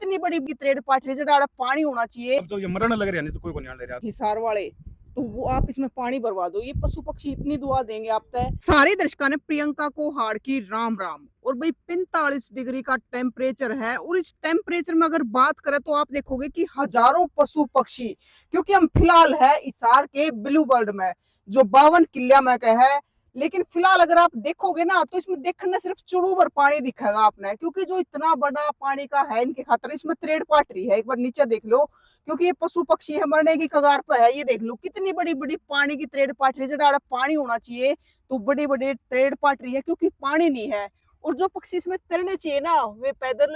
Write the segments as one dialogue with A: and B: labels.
A: कितनी बड़ी trade party जड़ा पानी होना चाहिए।
B: अब तो ये मरण लग रहा है, नहीं तो कोई को नहीं ले रहा।
A: हिसार वाले तो वो आप इसमें पानी भरवा दो, ये पशु पक्षी इतनी दुआ देंगे आप तय। सारे दर्शकों ने प्रियंका को हाड़ की राम राम। और भाई 45 डिग्री का टेम्परेचर है, और इस टेम्परेचर में अगर बात करें तो आप देखोगे कि हजारों पशु पक्षी, क्योंकि हम फिलहाल है हिसार के ब्लू वर्ल्ड में जो 52 किला में का है। लेकिन फिलहाल अगर आप देखोगे ना तो इसमें देखने सिर्फ चुड़ू भर पानी दिखेगा आपने, क्योंकि जो इतना बड़ा पानी का है इनके खातर इसमें त्रेड पाटरी है। एक बार नीचे देख लो, क्योंकि ये पशु पक्षी है मरने की कगार पर है। ये देख लो कितनी बड़ी बड़ी पानी की त्रेड पाटरी, जड़ा पानी होना चाहिए तो बड़ी बड़ी त्रेड पाटरी है, क्योंकि पानी नहीं है। और जो पक्षी इसमें तैरने चाहिए ना वे पैदल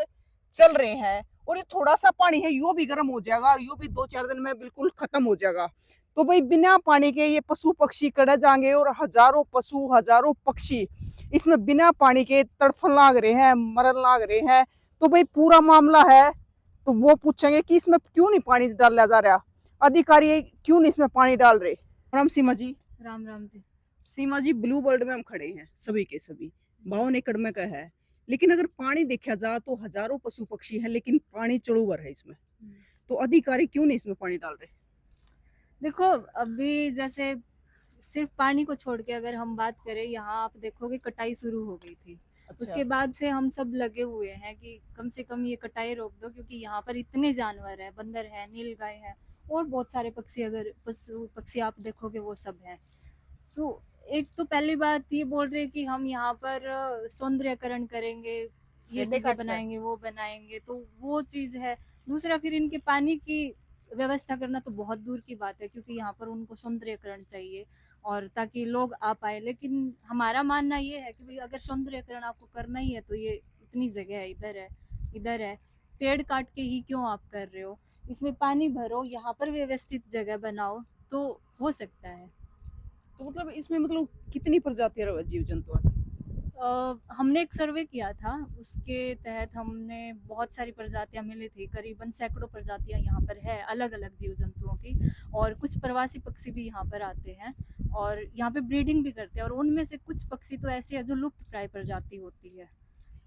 A: चल रहे हैं। और ये थोड़ा सा पानी है यो भी गर्म हो जाएगा, यो भी 2-4 दिन में बिल्कुल खत्म हो जाएगा। तो भाई बिना पानी के ये पशु पक्षी कड़ा जाएंगे, और हजारों पशु हजारों पक्षी इसमें बिना पानी के तड़फन लाग रहे हैं, मरन लाग रहे हैं। तो भाई पूरा मामला है तो वो पूछेंगे कि इसमें क्यों नहीं पानी डाला जा रहा, अधिकारी क्यों नहीं इसमें पानी डाल रहे। राम सीमा जी।
C: राम राम जी।
A: सीमा जी, ब्लू वर्ल्ड में हम खड़े हैं, सभी के सभी 52 एकड़ में का है। लेकिन अगर पानी देखा जाए तो हजारों पशु पक्षी हैं, लेकिन पानी चढ़ूवर है इसमें। तो अधिकारी क्यों नहीं इसमें पानी डाल रहे।
C: देखो अभी जैसे सिर्फ पानी को छोड़ के अगर हम बात करें, यहाँ आप देखोगे कटाई शुरू हो गई थी। उसके बाद से हम सब लगे हुए हैं कि कम से कम ये कटाई रोक दो, क्योंकि यहाँ पर इतने जानवर हैं, बंदर है, नीलगाय है और बहुत सारे पक्षी, अगर पशु पक्षी आप देखोगे वो सब हैं। तो एक तो पहली बात ये बोल रहे कि हम यहाँ पर सौंदर्यकरण करेंगे, ये चीजें बनाएंगे, वो बनाएंगे, तो वो चीज है। दूसरा फिर इनके पानी की व्यवस्था करना तो बहुत दूर की बात है, क्योंकि यहाँ पर उनको सौंदर्यकरण चाहिए और ताकि लोग आ पाए। लेकिन हमारा मानना ये है कि भाई अगर सौंदर्यकरण आपको करना ही है तो ये इतनी जगह है, इधर है, पेड़ काट के ही क्यों आप कर रहे हो, इसमें पानी भरो, यहाँ पर व्यवस्थित जगह बनाओ तो हो सकता है।
A: तो मतलब इसमें मतलब कितनी प्रजातियां जीव जंतु हैं।
C: हमने एक सर्वे किया था, उसके तहत हमने बहुत सारी प्रजातियां मिली थी, करीबन सैकड़ों प्रजातियां यहाँ पर है अलग अलग जीव जंतुओं की। और कुछ प्रवासी पक्षी भी यहाँ पर आते हैं और यहाँ पे ब्रीडिंग भी करते हैं, और उनमें से कुछ पक्षी तो ऐसे हैं जो लुप्त प्राय प्रजाति होती है।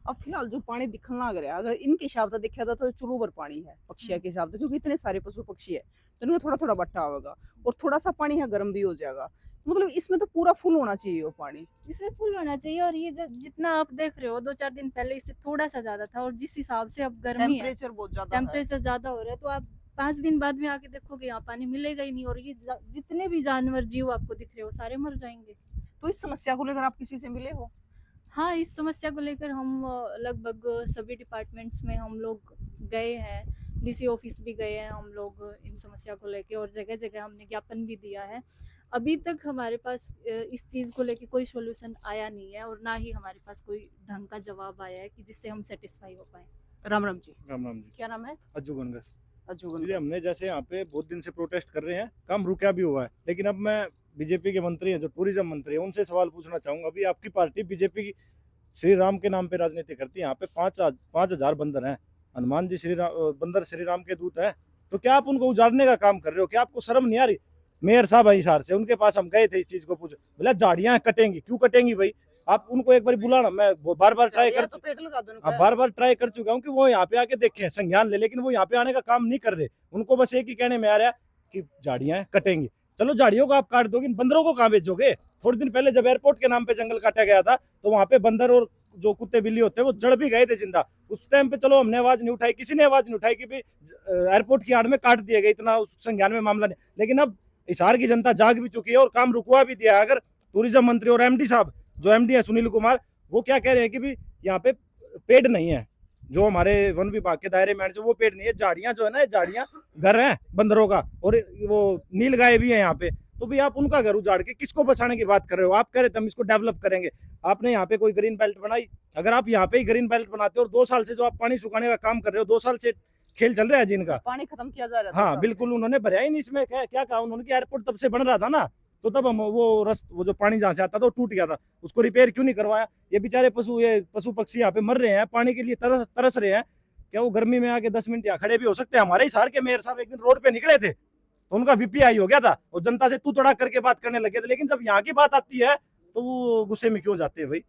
A: अब फिलहाल जो पानी दिखने लग रहा है, अगर इनके हिसाब से देखा जाए तो चुरूबर पानी है पक्षियों के हिसाब से, क्योंकि इतने सारे पशु पक्षी है तो इनका थोड़ा थोड़ा बट्टा होगा, और थोड़ा सा पानी है गर्म भी हो जाएगा। मतलब इसमें तो पूरा फुल होना चाहिए वो पानी।
C: इसमें फुल होना चाहिए, और ये जितना आप देख रहे हो 2-4 दिन पहले इससे थोड़ा सा ज्यादा था, और जिस हिसाब से अब गर्मी है,
A: टेम्परेचर बहुत ज्यादा है,
C: टेम्परेचर ज्यादा हो रहा है, तो आप 5 दिन बाद में आके देखोगे यहाँ पानी मिलेगा ही नहीं, और ये जितने भी जानवर जीव आपको दिख रहे हो सारे मर जाएंगे।
A: तो इस समस्या को लेकर आप किसी से मिले हो।
C: हाँ, इस समस्या को लेकर हम लगभग सभी डिपार्टमेंट्स में हम लोग गए हैं, डीसी ऑफिस भी गए हैं हम लोग इन समस्या को लेके, और जगह जगह हमने ज्ञापन भी दिया है। अभी तक हमारे पास इस चीज़ को लेके कोई सॉल्यूशन आया नहीं है, और ना ही हमारे पास कोई ढंग का जवाब आया है कि जिससे हम सेटिस्फाई हो पाए।
A: राम राम जी।
B: राम राम जी।
A: क्या नाम है।
B: अज्जू गंगस।
A: अजूगन।
B: जी, हमने जैसे यहाँ पे बहुत दिन से प्रोटेस्ट कर रहे हैं, काम रुका भी हुआ है। लेकिन अब मैं बीजेपी के मंत्री हैं, जो टूरिज्म मंत्री हैं, उनसे सवाल पूछना चाहूंगा। अभी आपकी पार्टी बीजेपी की श्री राम के नाम पे राजनीति करती है। यहाँ पे 5,000 बंदर हैं। हनुमान जी बंदर श्री राम के दूत हैं। तो क्या आप उनको उजाड़ने का काम कर रहे हो? क्या आपको शर्म नहीं आ रही? मेयर साहब है हिसार से, उनके पास हम गए थे इस चीज को पूछ, बोला झाड़ियां कटेंगी। क्यों कटेंगी भाई? आप उनको एक बार बुलाना। मैं बार बार ट्राई कर चुका हूँ कि वो यहाँ पे आके देखें, संज्ञान ले, लेकिन वो यहाँ पे आने का काम नहीं कर रहे। उनको बस एक ही कहने में आ रहा है कि झाड़ियां कटेंगी। चलो झाड़ियों को आप काट दोगे, बंदरों को कहाँ भेजोगे? थोड़े दिन पहले जब एयरपोर्ट के नाम पे जंगल काटा गया था तो वहां पे बंदर और जो कुत्ते बिल्ली होते हैं वो जड़ भी गए थे जिंदा। उस टाइम पे चलो हमने आवाज नहीं उठाई, किसी ने आवाज नहीं उठाई कि भाई एयरपोर्ट की आड़ में काट दिए गए, इतना संज्ञान में मामला नहीं। लेकिन अब हिसार की जनता जाग भी चुकी है और काम रुकवा भी दिया। अगर टूरिज्म मंत्री और एमडी साहब, जो एमडी है सुनील कुमार, वो क्या कह रहे हैं कि भी यहाँ पे पेड़ नहीं है, जो हमारे वन विभाग के दायरे में वो पेड़ नहीं है, झाड़ियां जो है ना, झाड़ियां घर है बंदरों का, और वो नील गाय भी है यहाँ पे। तो भी आप उनका घर उजाड़ के किसको बचाने की बात कर रहे हो? आप कह रहे थे हम इसको डेवलप करेंगे। आपने यहाँ पे कोई ग्रीन बेल्ट बनाई? अगर आप यहाँ पे ही ग्रीन बेल्ट बनाते हो, और 2 साल से जो आप पानी सुखाने का काम कर रहे हो, 2 साल से खेल चल रहा है जिनका,
A: पानी खत्म किया जा रहा है।
B: हाँ बिल्कुल, उन्होंने भरा ही नहीं इसमें। क्या कहा उन्होंने? एयरपोर्ट तब से बन रहा था ना, तो तब हम वो जो पानी जहाँ से आता था वो टूट गया था, उसको रिपेयर क्यों नहीं करवाया? ये बेचारे पशु पक्षी यहाँ पे मर रहे हैं, पानी के लिए तरस रहे हैं। क्या वो गर्मी में आके 10 मिनट यहाँ खड़े भी हो सकते हैं? हमारे हिसार के मेयर साहब एक दिन रोड पे निकले थे तो उनका वीपीआई हो गया था, और जनता से तू तड़ा करके बात करने लगे थे। लेकिन जब यहाँ की बात आती है तो वो गुस्से में क्यों जाते हैं भाई?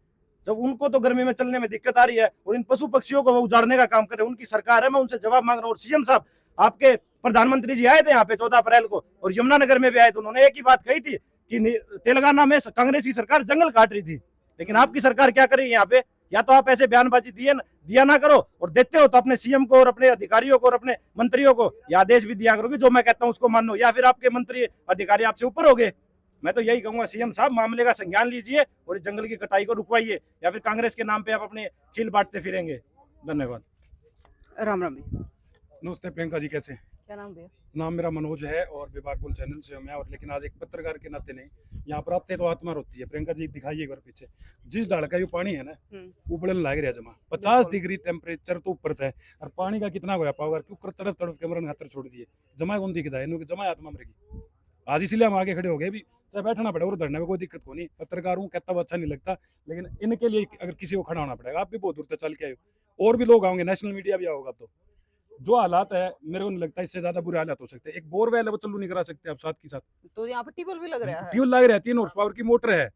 B: जब उनको तो गर्मी में चलने में दिक्कत आ रही है और इन पशु पक्षियों को वो उजाड़ने का काम कर रहे हैं। उनकी सरकार है, मैं उनसे जवाब मांग रहा हूँ। और सीएम साहब, आपके प्रधानमंत्री जी आए थे यहाँ पे 14 अप्रैल को और यमुनानगर में भी आए थे। उन्होंने एक ही बात कही थी कि तेलंगाना में कांग्रेस की सरकार जंगल काट रही थी, लेकिन आपकी सरकार क्या कर रही है यहाँ पे? या तो आप ऐसे बयानबाजी दिया ना करो, और देते हो तो अपने सीएम को और अपने अधिकारियों को और अपने मंत्रियों को यह आदेश भी दिया करो कि जो मैं कहता हूँ उसको मानो, या फिर आपके मंत्री अधिकारी आपसे ऊपर हो गए। मैं तो यही कहूंगा, सीएम साहब मामले का संज्ञान लीजिए और इस जंगल की कटाई को रुकवाइए, या फिर कांग्रेस के नाम पे आप अपने खील बांटते फिरेंगे। धन्यवाद।
A: राम राम भैया।
D: नमस्ते प्रियंका जी, कैसे हैं?
A: क्या नाम भैया?
D: नाम मेरा मनोज है और विभाग बोल चैनल से हूं मैं, और लेकिन आज एक पत्रकार के नाते नहीं, यहाँ पर आते तो आत्मा रोती है। प्रियंका जी दिखाइए एक बार पीछे, जिस ढाल का ये पानी है ना, उबड़न लाग रहा है जमा 50 डिग्री टेम्परेचर तो ऊपर था, और पानी का कितना होया पावर क्यों तड़फ तड़फ के मरण खातर छोड़ दिए। जमा कौन दिखता है इन्होंने, जमा आत्मा मरेगी। आज इसलिए हम आगे खड़े हो गए, भी चाहे बैठना पड़े और धरने में कोई दिक्कत को नहीं। पत्रकार हूँ, कहता हुआ अच्छा नहीं लगता, लेकिन इनके लिए अगर किसी को खड़ा होना पड़ेगा। आप भी बहुत दूर तक चल के आए हो, और भी लोग आओगे, नेशनल मीडिया भी आओगा। तो जो हालात है मेरे को नहीं लगता इससे ज्यादा बुरे हालात हो सकते हैं। एक बोरवेल है वो चालू नहीं करा सकते आप साथ के साथ।
A: तो यहाँ पे ट्यूबवेल भी लग रहा है?
D: ट्यूबवेल लग रहा है, 3 हॉर्स पावर की मोटर है,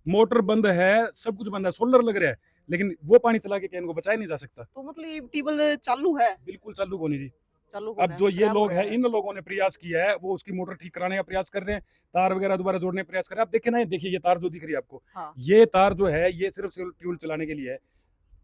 D: मोटर बंद है, सब कुछ बंद है, सोलर लग रहा है, लेकिन वो पानी चला के इनको बचाया नहीं जा सकता।
A: तो मतलब ये ट्यूबवेल चालू है?
D: बिल्कुल चालू को नहीं जी।
A: चालू
D: अब जो ये लोग हैं, इन लोगों ने प्रयास किया है, वो उसकी मोटर ठीक कराने का प्रयास कर रहे हैं, तार वगैरह दोबारा जोड़ने का प्रयास कर रहे हैं। आप देखे ना, देखिए ये तार जो दिख रही है आपको,
A: हाँ।
D: ये तार जो है ये सिर्फ ट्यूबवेल चलाने के लिए है।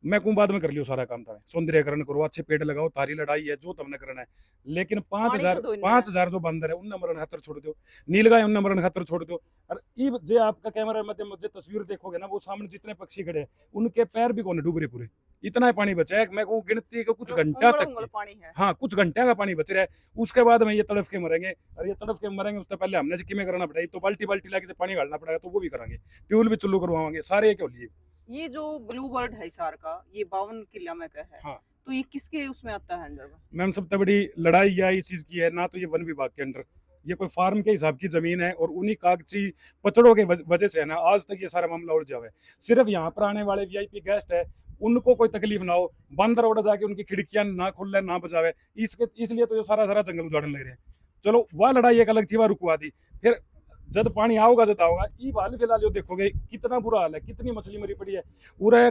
D: मैं कहूँ बाद में कर लियो सारा काम था, सौंदर्यकरण करो, अच्छे पेड़ लगाओ, तारी लड़ाई है जो तुमने करना है, लेकिन 5,000 जो बंदर है उनने मरण खातर छोड़ दो, नीलगाय उनने मरण खातर छोड़ दो। और ये जे आपका कैमरा मध्य तस्वीर देखोगे ना, वो सामने जितने पक्षी खड़े हैं उनके पैर भी कौन डूब रहे पूरे, इतना ही पानी बचा है। मैं कहूँ गिनती के कुछ घंटा तक
A: पानी है।
D: हाँ, कुछ घंटे का पानी बच रहा है, उसके बाद में ये तड़फ के मरेंगे। और ये तड़फ के मरेंगे उससे पहले हमने से किमें करना पड़ेगा, तो बाल्टी बाल्टी लाके से पानी गालना पड़ेगा, तो वो भी करेंगे, ट्यूबवेल भी चालू करवाएंगे सारे के लिए।
A: ये जो ब्लू बर्ड है हिसार का, ये 52 किलोमीटर का है।
D: हाँ।
A: तो ये किसके उसमें आता है अंडर में?
D: मैम सबसे बड़ी लड़ाई या इस चीज की है ना, तो ये वन विभाग के अंडर, ये कोई फार्म के हिसाब की जमीन है, और उन्हीं कागजी पचड़ों के वजह से है ना आज तक ये सारा मामला उलझा हुआ है। सिर्फ यहाँ पर आने वाले वीआईपी गेस्ट है, उनको कोई तकलीफ ना हो, बंदर उड़ जाके उनकी खिड़कियां ना खुले ना बजावे, इसलिए तो ये सारा जंगल उजाड़ने लग रहे हैं। चलो वह लड़ाई एक अलग थी, वह रुकवा दी। फिर जब पानी आओगा जब आओगा, ये हाल फिलहाल देखोगे कितना बुरा हाल है, कितनी मछली मरी पड़ी है, पूरा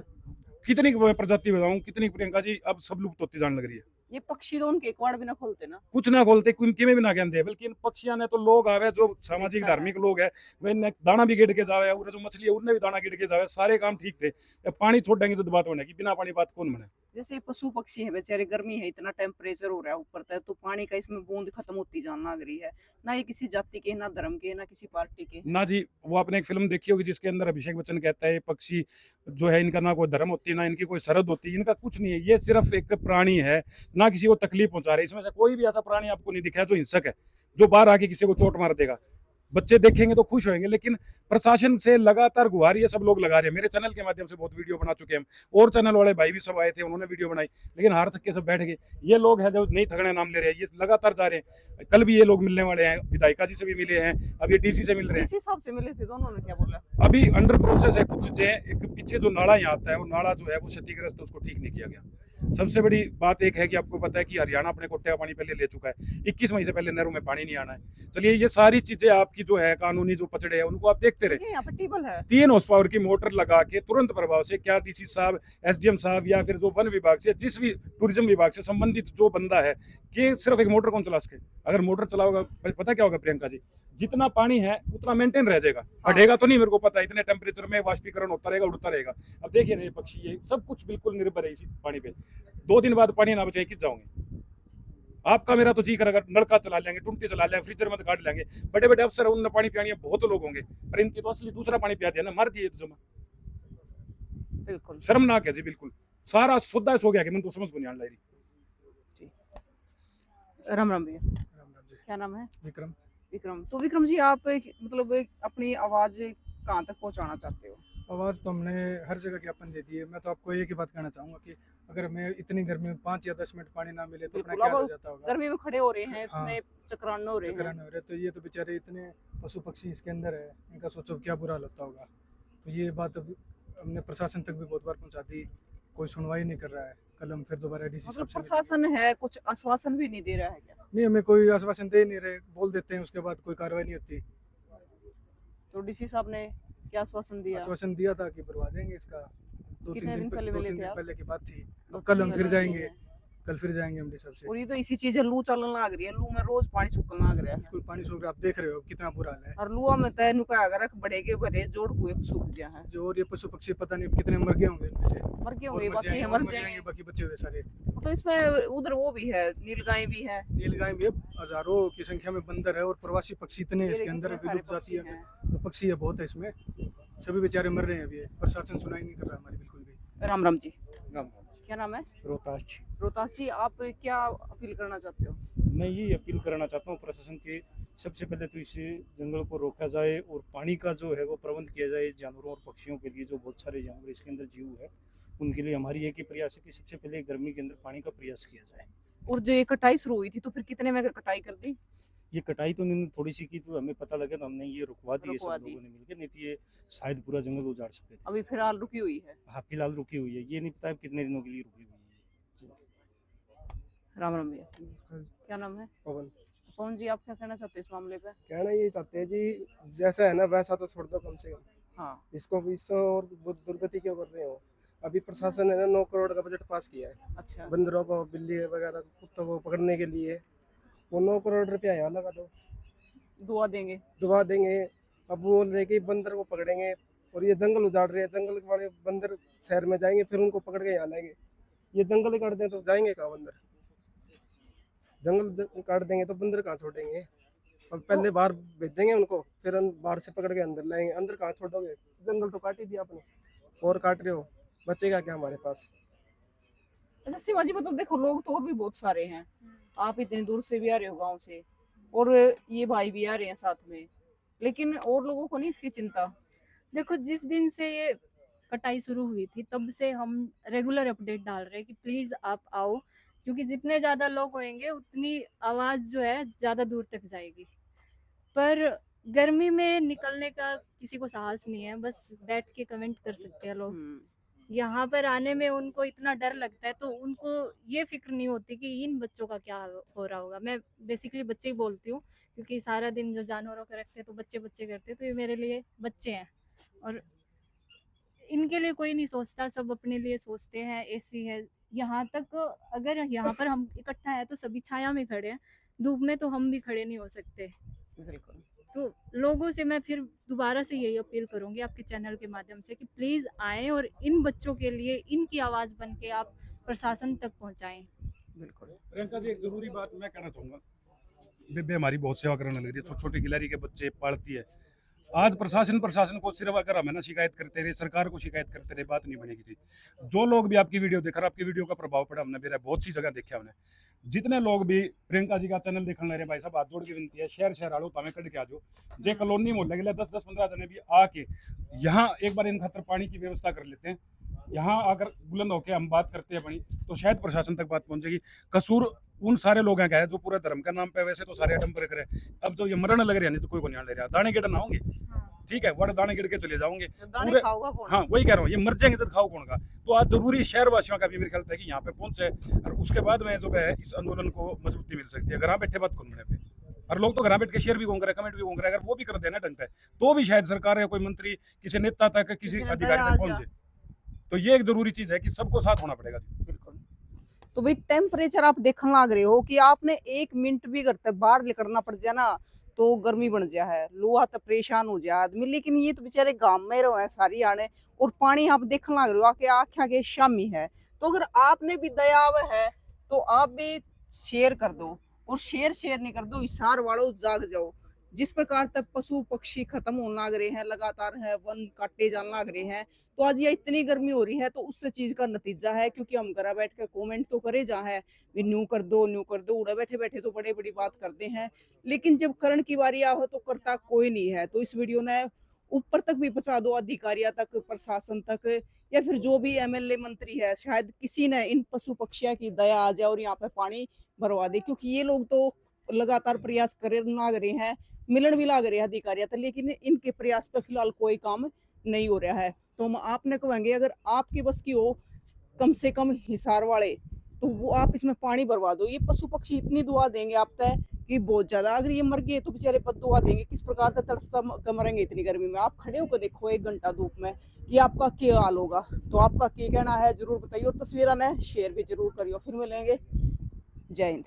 D: कितनी प्रजाति बताऊं, कितनी प्रियंका जी अब सब लुप्त होती जाने लग रही है।
A: ये पक्षी तो उनके कवाड़ भी ना खोलते ना?
D: कुछ ना खोलते, उनके में भी ना कहते, बल्कि इन पक्षियों ने तो लोग आवे जो सामाजिक धार्मिक लोग है, वे दाना भी गिर के जावे, और जो मछली है उनने भी दाना गिर के जावे, सारे काम ठीक थे। पानी छोड़ देंगे तो बात बनेगी, बिना पानी बात कौन बने।
A: जैसे पशु पक्षी है बेचारे, गर्मी है, इतना टेम्परेचर हो रहा है ऊपर तक, तो पानी का इसमें बूंद खत्म होती जान लग रही है। ना ये किसी जाति के, ना धर्म के, ना किसी पार्टी के।
D: ना जी, वो आपने एक फिल्म देखी होगी जिसके अंदर अभिषेक बच्चन कहता है पक्षी जो है इनका ना कोई धर्म होती है, ना इनकी कोई सरहद होती है, इनका कुछ नहीं है, ये सिर्फ एक प्राणी है, ना किसी को तकलीफ पहुंचा रहे। इसमें से कोई भी ऐसा प्राणी आपको नहीं दिखा जो हिंसक है, जो बाहर आके किसी को चोट मार देगा। बच्चे देखेंगे तो खुश होंगे, लेकिन प्रशासन से लगातार गुहार ये सब लोग लगा रहे हैं। मेरे चैनल के माध्यम से बहुत वीडियो बना चुके हैं, और चैनल वाले भाई भी सब आए थे, उन्होंने वीडियो बनाई, लेकिन हार तक के सब बैठ गए। ये लोग हैं जो नहीं थकने नाम ले रहे हैं, ये लगातार जा रहे हैं। कल भी ये लोग मिलने वाले हैं, विधायिका जी से भी मिले हैं, अब ये डीसी से मिल रहे हैं।
A: इसी हिसाब से मिले थे तो उन्होंने क्या बोला?
D: अभी अंडर प्रोसेस है कुछ, जो एक पीछे जो नाला यहाँ आता है, वो नाला जो है वो क्षतिग्रस्त है, उसको ठीक नहीं किया गया। सबसे बड़ी बात एक है कि आपको पता है कि हरियाणा अपने कोटे का पानी पहले ले चुका है, 21 मई से पहले नहरों में पानी नहीं आना है। चलिए ये सारी चीजें आपकी जो है कानूनी जो पचड़े हैं उनको आप देखते रहे।
A: यहाँ पे टेबल है,
D: 3 हॉर्स पावर की मोटर लगा के तुरंत प्रभाव से, क्या डीसी साहब, एसडीएम साहब, या फिर जो वन विभाग से, जिस भी टूरिज्म विभाग से संबंधित जो बंदा है, कि सिर्फ एक मोटर कौन चला सके? अगर मोटर चलाओगा पता क्या होगा प्रियंका जी, जितना पानी है उतना मेंटेन रह जाएगा, बढ़ेगा तो नहीं, मेरे को पता है, इतने टेम्परेचर में वाष्पीकरण होता रहेगा, उड़ता रहेगा। अब देखिए ना ये पक्षी, ये सब कुछ बिल्कुल निर्भर है इसी पानी पे। 2 दिन बाद पानी ना बचे किस जाओगे? आपका मेरा तो जी करेगा नलका चला लेंगे, टुंटी चला लेंगे, फ्रीजर में काट लेंगे, बड़े बड़े अफसर है, उन्होंने पानी पियानी है, बहुत लोग होंगे, पर इनकी तो असली दूसरा पानी पिया दिया ना, मार दिए तो जमा।
A: बिल्कुल
D: शर्मनाक है जी, बिल्कुल सारा सौदा हो गया कि मैं तो समझ को नहीं आने लग रही।
A: राम राम भैया।
E: राम राम जी।
A: क्या नाम है?
E: विक्रम।
A: विक्रम। तो विक्रम जी, आप मतलब अपनी आवाज कहाँ तक पहुँचाना चाहते हो?
E: आवाज़ तो हमने हर जगह ज्ञापन दे दी है। मैं तो आपको एक ही बात कहना चाहूँगा कि अगर मैं इतनी गर्मी में 5 या 10 मिनट पानी ना मिले तो अपना
A: बिल्कुल,
E: क्या
A: अब
E: हो जाता होगा।
A: गर्मी में खड़े हो रहे हैं,
E: हाँ।
A: इतने चक्रान्न हो रहे हैं।
E: चक्राने हो रहे, तो ये तो बेचारे इतने पशु पक्षी इसके अंदर है, इनका सोचो क्या बुरा हाल होता होगा। तो ये बात अब हमने प्रशासन तक भी बहुत बार पहुँचा दी, कोई सुनवाई नहीं कर रहा है। कल हम फिर दोबारा डीसी
A: मतलब
E: साहब से मिलेंगे।
A: प्रशासन है, कुछ आश्वासन भी नहीं दे रहा है क्या?
E: नहीं, हमें कोई आश्वासन दे नहीं रहे, बोल देते हैं, उसके बाद कोई कार्रवाई नहीं होती।
A: तो डीसी साहब ने क्या आश्वासन दिया?
E: आश्वासन दिया था कि भरवा देंगे इसका,
A: कितने दिन पहले
E: दो
A: मिले
E: तीन
A: थे
E: दिन
A: आप?
E: पहले की बात थी।
A: दो
E: अब कल
A: तीन
E: हम
A: दिन
E: फिर
A: पहले
E: जाएंगे,
A: मिले हैं।
E: कल फिर जाएंगे हम सबसे।
A: और ये तो इसी चीज है, लू चलन लग रही है, लू में रोज पानी सूखने लग रहा है।
E: बिल्कुल पानी सूख रहा है, आप देख रहे हो कितना बुरा हाल है।
A: और लुआ में तय नुका अगर बढ़ेगे भरे जोड़ कुएं सूख गया है।
E: जो और ये पशु पक्षी पता नहीं कितने मर गए होंगे इनमें से,
A: मर गए
E: और
A: होंगे,
E: मर
A: बाकी
E: जाएंगे,
A: है
E: और
A: मर
E: मर जाएंगे,
A: जाएंगे।
E: बाकी बचे हुए सारे।
A: तो इसमें उधर वो भी है, नीलगाय भी है।
E: नीलगाय भी है, हजारों की संख्या में बंदर है, और प्रवासी पक्षी इतने हैं
A: ये
E: इसके
A: देखिए
E: अंदर,
A: कितने सारे
E: विलुप्त जाति
A: पक्षी
E: है,
A: हैं।
E: तो पक्षी है बहुत है इसमें। सभी बेचारे मर रहे हैं अभी, प्रशासन सुनाई नहीं कर रहा हमारी बिल्कुल भी।
A: राम राम जी,
B: राम
A: क्या नाम है?
B: रोहतास जी।
A: रोहतास जी, आप क्या अपील करना चाहते हो?
B: मैं ये अपील करना चाहता हूँ प्रशासन के, सबसे पहले तो इस जंगल को रोका जाए और पानी का जो है वो प्रबंध किया जाए जानवरों और पक्षियों के लिए। जो बहुत सारे जानवर इसके अंदर जीव है, उनके लिए हमारी एक ही प्रयास है कि सबसे पहले गर्मी के अंदर पानी का प्रयास किया जाए।
A: और जो ये कटाई शुरू हुई थी तो फिर कितने में कटाई कर दी?
B: ये कटाई तो इन्होंने थोड़ी सी की, तो हमें पता लगा तो हमने ये रुकवा दी है
A: रुकवा
B: सब
A: दी।
B: लोगों ने मिलकर, नहीं तो ये शायद पूरा जंगल उजाड़ सकते थे।
A: अभी फिलहाल रुकी हुई है।
B: हाँ, फिलहाल रुकी हुई है, ये नहीं पता अब कितने दिनों के लिए रुकी हुई है।
A: राम राम भैया, क्या नाम है?
F: पवन।
A: पवन जी, आप क्या कहना चाहते हैं इस मामले पे?
F: कहना यही चाहते हैं जी, जैसा है ना वैसा तो छोड़ दो कम से कम,
A: हाँ,
F: इसको और दुर्गति क्यों कर रहे हो। अभी प्रशासन है ना 9 करोड़ का बजट पास किया है
A: अच्छा।
F: बंदरों को, बिल्ली वगैरह कुत्तों को पकड़ने के लिए। वो 9 करोड़ रुपया यहाँ लगा दो,
A: दुआ देंगे।
F: दुआ देंगे। अब वो लेके बंदर को पकड़ेंगे, और ये जंगल उजाड़ रहे हैं, जंगल वाले बंदर शहर में जाएंगे, फिर उनको पकड़ के यहाँ लाएंगे। ये जंगल ही काट दें तो जाएंगे कहाँ बंदर, जंगल काट देंगे तो बंदर कहाँ छोड़ेंगे। अब पहले बाहर भेजेंगे उनको, फिर बाहर से पकड़ के अंदर लाएंगे, अंदर कहाँ छोड़ोगे, जंगल तो काट ही दिया आपने, और काट रहे हो, बचेगा क्या हमारे पास।
A: अच्छा शिवाजी, मतलब देखो लोग तो और भी बहुत सारे हैं, आप इतनी दूर से भी आ रहे हो गांव से, और ये भाई भी आ रहे हैं साथ में, लेकिन और लोगों को नहीं इसकी चिंता?
C: देखो, जिस दिन से ये कटाई शुरू हुई थी तब से हम रेगुलर अपडेट डाल रहे हैं कि प्लीज आप आओ, क्योंकि जितने ज्यादा लोग होंगे उतनी आवाज जो है ज्यादा दूर तक जाएगी। पर गर्मी में निकलने का किसी को साहस नहीं है, बस बैठ के कमेंट कर सकते हैं लोग। यहाँ पर आने में उनको इतना डर लगता है, तो उनको ये फिक्र नहीं होती कि इन बच्चों का क्या हो रहा होगा। मैं बेसिकली बच्चे ही बोलती हूँ, क्योंकि सारा दिन जो जानवरों को रखते हैं तो बच्चे बच्चे करते हैं, तो ये मेरे लिए बच्चे हैं, और इनके लिए कोई नहीं सोचता, सब अपने लिए सोचते हैं। ऐसी है यहाँ तक, अगर यहाँ पर हम इकट्ठा है तो सभी छाया में खड़े हैं, धूप में तो हम भी खड़े नहीं हो सकते।
A: बिल्कुल।
C: तो लोगों से मैं फिर दोबारा से यही अपील करूंगी आपके चैनल के माध्यम से कि प्लीज आए और इन बच्चों के लिए इनकी आवाज बन के आप प्रशासन तक पहुंचाएं।
A: बिल्कुल।
D: प्रियंका जी, एक जरूरी बात मैं कहना चाहूंगा, बेबे हमारी बहुत सेवा करने लग रही है, छोटे छोटे गिलहरी के बच्चे पालती है। आज प्रशासन को सिर्फ अगर हमें ना शिकायत करते रहे, सरकार को शिकायत करते रहे, बात नहीं बनेगी थी। जो लोग भी आपकी वीडियो देख रहे, आपकी वीडियो का प्रभाव पड़ा हमने मेरा बहुत सी जगह देखा हमने, जितने लोग भी प्रियंका जी का चैनल देखने लग रहे, भाई साहब हाथ जोड़ के विनती है, शहर आलो तो हमें कट के आ जाओ, जे कॉलोनी मोहल्ले के लिए 10-15 जने भी आके यहाँ एक बार इन खातर पानी की व्यवस्था कर लेते हैं। यहाँ अगर बुलंद होकर हम बात करते हैं बनी, तो शायद प्रशासन तक बात पहुंचेगी। कसूर उन सारे लोग हैं क्या है जो पूरे धर्म के नाम पे वैसे तो सारे अडम्बर करें, अब जो ये मरण लग रहे हैं नहीं तो कोई को नहीं ले रहा, दाने गिर ना होंगे, ठीक है, वड़ दाने गिर के चले जाओगे
A: दाने
D: पूरे।
A: खाओगा कौन?
D: हाँ वही कह रहा हूँ, ये मर जाएंगे तो खाओ कौन का। तो आज जरूरी शहर वासियों का भी मेरे ख्याल है कि यहाँ पे पहुंचे, और उसके बाद में जो है इस आंदोलन को मजबूती मिल सकती है। घर बैठे बात कौन पे, और लोग तो घर बैठ के शेयर भी होंगे, कमेंट भी होंगे, अगर वो भी कर देना ढंग पे तो भी शायद सरकार या कोई मंत्री किसी नेता तक किसी अधिकारी तक पहुंचे। तो ये एक जरूरी चीज है कि सबको साथ होना पड़ेगा।
A: बिल्कुल। तो भाई टेम्परेचर आप देखने लग रहे हो कि आपने 1 मिनट भी करते बाहर निकलना पड़ जाए ना तो गर्मी बन जा है, लोहा तो परेशान हो जाए आदमी, लेकिन ये तो बेचारे गांव में रहो है सारी आने, और पानी आप देखने लग रहे हो आके आख्या के शामी है। तो अगर आपने भी दया है तो आप भी शेयर कर दो, और शेयर नहीं कर दो, इशार वालों जाग जाओ। जिस प्रकार तक पशु पक्षी खत्म होने लग रहे हैं, लगातार है वन काटे जाने लग रहे हैं, तो आज ये इतनी गर्मी हो रही है, तो उससे चीज का नतीजा है, क्योंकि हम घर बैठ के कमेंट तो करे जा है न्यू कर दो उड़ा बैठे बैठे तो बड़े बड़ी बात करते हैं, लेकिन जब करण की बारी आ हो तो करता कोई नहीं है। तो इस वीडियो ने ऊपर तक भी पहुंचा दो, अधिकारियों तक, प्रशासन तक, या फिर जो भी एमएलए मंत्री है, शायद किसी ने इन पशु पक्षियों की दया आ जाए और यहाँ पे पानी भरवा दे, क्योंकि ये लोग तो लगातार प्रयास करे लाग रहे हैं, मिलन भी लाग रहे हैं अधिकारियों तक, लेकिन इनके प्रयास पे फिलहाल कोई काम नहीं हो रहा है। तो हम आपने कहेंगे अगर आपकी बस की हो कम से कम हिसार वाले, तो वो आप इसमें पानी भरवा दो। ये पशु पक्षी इतनी दुआ देंगे आप तय कि बहुत ज्यादा अगर ये मर गए तो बेचारे बद्दुआ देंगे, किस प्रकार से तड़पता मरेंगे इतनी गर्मी में। आप खड़े होकर देखो 1 घंटा धूप में कि आपका क्या हाल होगा। तो आपका क्या कहना है जरूर बताइए और तस्वीरें ने शेयर भी जरूर करियो। फिर मिलेंगे, जय हिंद।